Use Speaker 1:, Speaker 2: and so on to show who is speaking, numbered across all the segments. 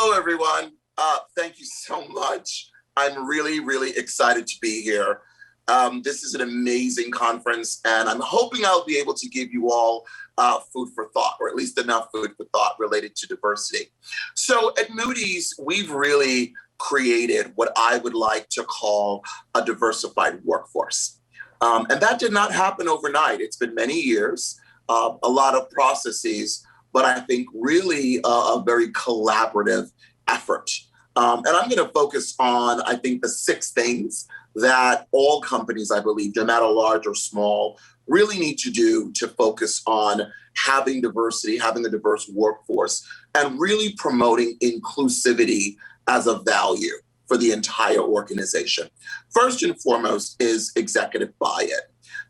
Speaker 1: Hello, everyone. Thank you so much. I'm really, really excited to be here. This is an amazing conference, and I'm hoping I'll be able to give you all food for thought, or at least enough food for thought related to diversity. So at Moody's, we've really created what I would like to call a diversified workforce. And that did not happen overnight. It's been many years, a lot of processes, but I think really a very collaborative effort. And I'm going to focus on, I think, the 6 things that all companies, I believe, no matter large or small, really need to do to focus on having diversity, having a diverse workforce, and really promoting inclusivity as a value for the entire organization. First and foremost is executive buy-in.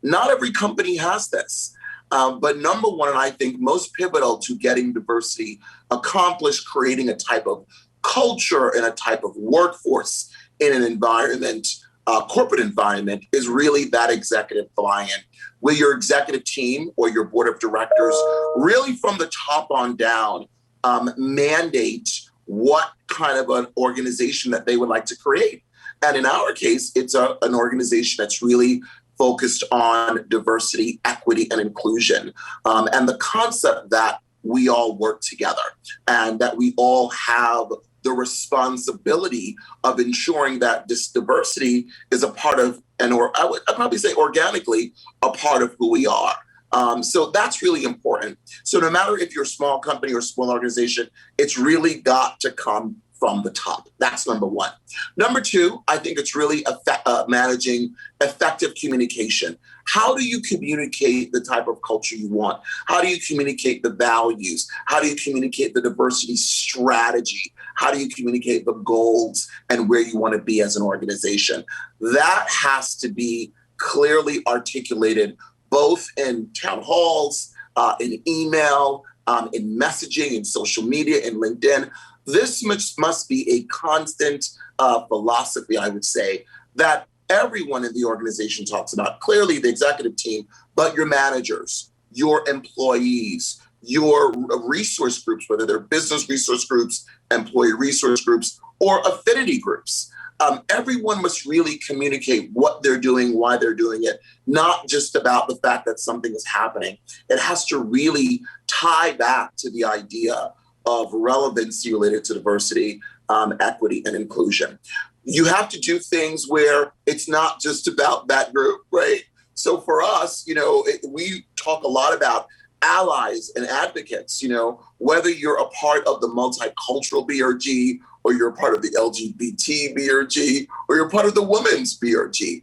Speaker 1: Not every company has this. But number one, and I think most pivotal to getting diversity accomplished, creating a type of culture and a type of workforce in an environment, corporate environment, is really that executive buy-in, where your executive team or your board of directors really from the top on down mandate what kind of an organization that they would like to create. And in our case, it's an organization that's really focused on diversity, equity, and inclusion, and the concept that we all work together and that we all have the responsibility of ensuring that this diversity is a part of, I'd probably say organically, a part of who we are. So that's really important. So no matter if you're a small company or a small organization, it's really got to come from the top. That's number one. Number two, I think it's really managing effective communication. How do you communicate the type of culture you want? How do you communicate the values? How do you communicate the diversity strategy? How do you communicate the goals and where you want to be as an organization? That has to be clearly articulated both in town halls, in email, in messaging, in social media, in LinkedIn. This must be a constant philosophy, I would say, that everyone in the organization talks about. Clearly the executive team, but your managers, your employees, your resource groups, whether they're business resource groups, employee resource groups, or affinity groups. Everyone must really communicate what they're doing, why they're doing it, not just about the fact that something is happening. It has to really tie back to the idea of relevancy related to diversity, equity, and inclusion. You have to do things where it's not just about that group, right? So for us, we talk a lot about allies and advocates, whether you're a part of the multicultural BRG, or you're a part of the LGBT BRG, or you're part of the women's BRG.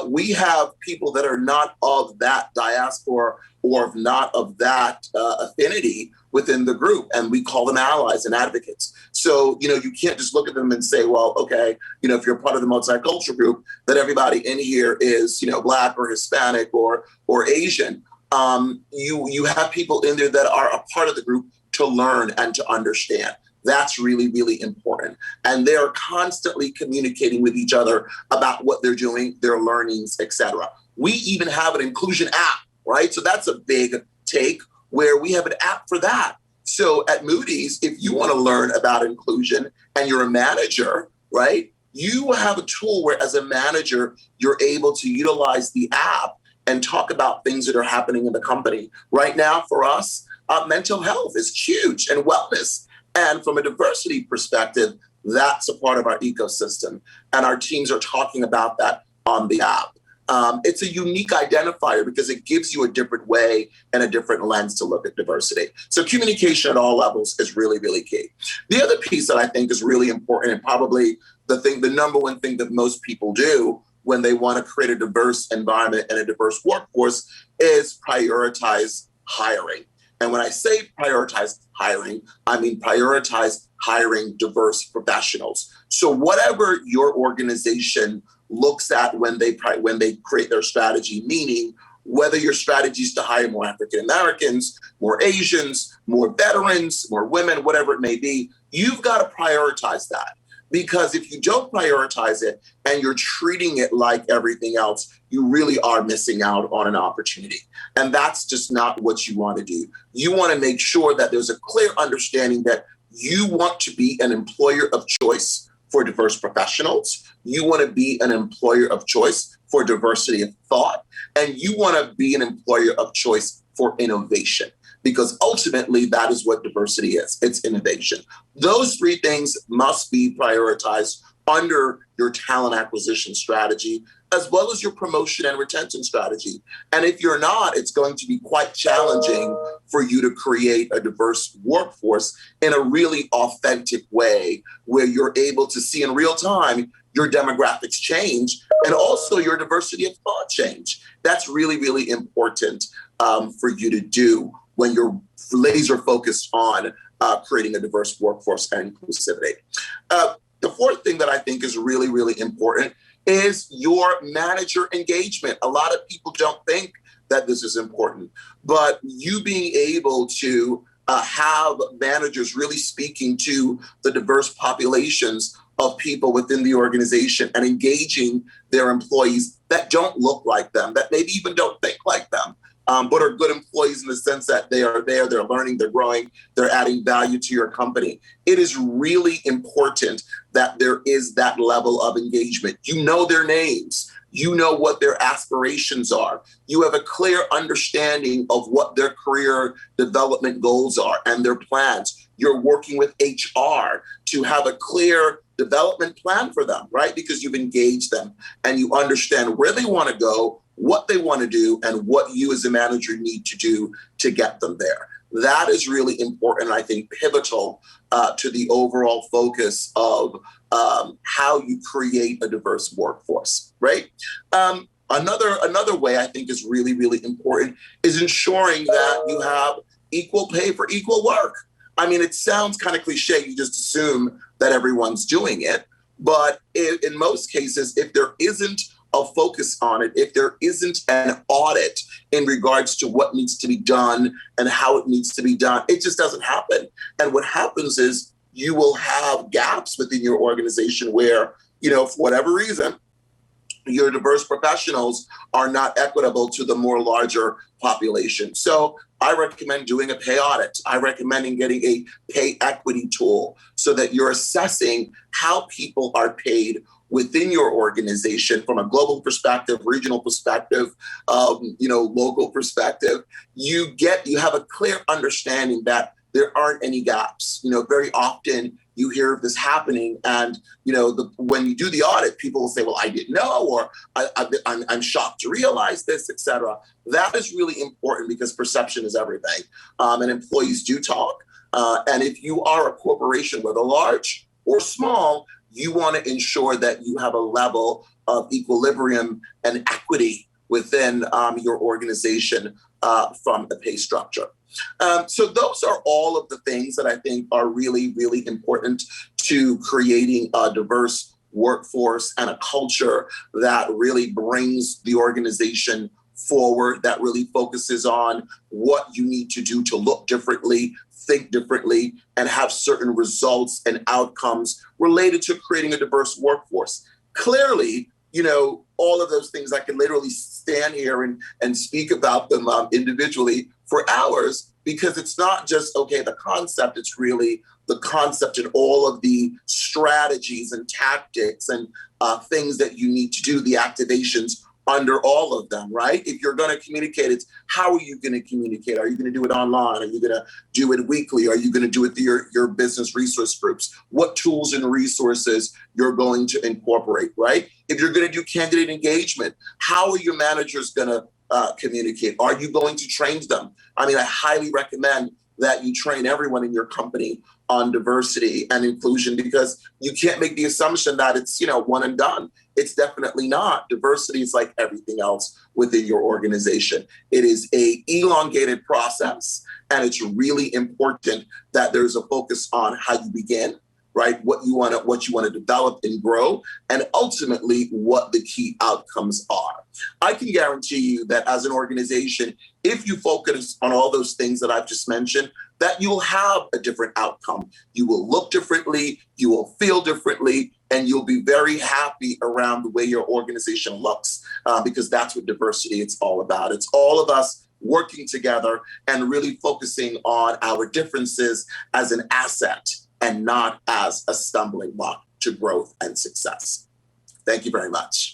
Speaker 1: We have people that are not of that diaspora or not of that affinity within the group, and we call them allies and advocates. So, you can't just look at them and say, well, okay, if you're part of the multicultural group, that everybody in here is, Black or Hispanic or Asian. You have people in there that are a part of the group to learn and to understand. That's really, really important. And they're constantly communicating with each other about what they're doing, their learnings, etc. We even have an inclusion app, right? So that's a big take, where we have an app for that. So at Moody's, if you want to learn about inclusion and you're a manager, right, you have a tool where as a manager, you're able to utilize the app and talk about things that are happening in the company. Right now for us, mental health is huge, and wellness. And from a diversity perspective, that's a part of our ecosystem. And our teams are talking about that on the app. It's a unique identifier because it gives you a different way and a different lens to look at diversity. So communication at all levels is really, really key. The other piece that I think is really important, and probably the number one thing that most people do when they want to create a diverse environment and a diverse workforce, is prioritize hiring. And when I say prioritize hiring, I mean prioritize hiring diverse professionals. So whatever your organization looks at when they create their strategy, meaning whether your strategy is to hire more African Americans, more Asians, more veterans, more women, whatever it may be, you've got to prioritize that. Because if you don't prioritize it and you're treating it like everything else, you really are missing out on an opportunity. And that's just not what you want to do. You want to make sure that there's a clear understanding that You want to be an employer of choice for diverse professionals. You want to be an employer of choice for diversity of thought. And you want to be an employer of choice for innovation, because ultimately that is what diversity is. It's innovation. Those three things must be prioritized under your talent acquisition strategy, as well as your promotion and retention strategy. And if you're not, it's going to be quite challenging for you to create a diverse workforce in a really authentic way, where you're able to see in real time your demographics change and also your diversity of thought change. That's really, really important for you to do when you're laser focused on creating a diverse workforce and inclusivity. The fourth thing that I think is really, really important is your manager engagement. A lot of people don't think that this is important, but you being able to have managers really speaking to the diverse populations of people within the organization and engaging their employees that don't look like them, that maybe even don't think like them, but are good employees in the sense that they are there, they're learning, they're growing, they're adding value to your company. It is really important that there is that level of engagement. You know their names. You know what their aspirations are. You have a clear understanding of what their career development goals are and their plans. You're working with HR to have a clear development plan for them, right? Because you've engaged them and you understand where they want to go, what they want to do, and what you as a manager need to do to get them there. That is really important, I think, pivotal to the overall focus of how you create a diverse workforce, right? Another way I think is really, really important is ensuring that you have equal pay for equal work. I mean, it sounds kind of cliche. You just assume that everyone's doing it. But in most cases, if there isn't a focus on it, if there isn't an audit in regards to what needs to be done and how it needs to be done, it just doesn't happen. And what happens is you will have gaps within your organization where, for whatever reason, your diverse professionals are not equitable to the more larger population. So I recommend doing a pay audit. I recommend getting a pay equity tool so that you're assessing how people are paid within your organization from a global perspective, regional perspective, local perspective. You have a clear understanding that there aren't any gaps. Very often you hear of this happening, and when you do the audit, people will say, "Well, I didn't know," or "I'm shocked to realize this," etc. That is really important because perception is everything, and employees do talk. And if you are a corporation, whether large or small, you want to ensure that you have a level of equilibrium and equity within your organization from the pay structure. So those are all of the things that I think are really, really important to creating a diverse workforce and a culture that really brings the organization forward, that really focuses on what you need to do to look differently, think differently, and have certain results and outcomes related to creating a diverse workforce. Clearly, all of those things, I can literally stand here and speak about them individually for hours, because it's not just, the concept, it's really the concept and all of the strategies and tactics and things that you need to do, the activations under all of them, right? If you're going to communicate, it's how are you going to communicate? Are you going to do it online? Are you going to do it weekly? Are you going to do it through your business resource groups? What tools and resources you're going to incorporate, right? If you're going to do candidate engagement, how are your managers going to communicate? Are you going to train them? I mean, I highly recommend that you train everyone in your company on diversity and inclusion, because you can't make the assumption that it's, one and done. It's definitely not. Diversity is like everything else within your organization. It is a elongated process, and it's really important that there's a focus on how you begin, right? What you want to develop and grow, and ultimately what the key outcomes are. I can guarantee you that as an organization, if you focus on all those things that I've just mentioned, that you'll have a different outcome. You will look differently, you will feel differently, and you'll be very happy around the way your organization looks, because that's what diversity is all about. It's all of us working together and really focusing on our differences as an asset and not as a stumbling block to growth and success. Thank you very much.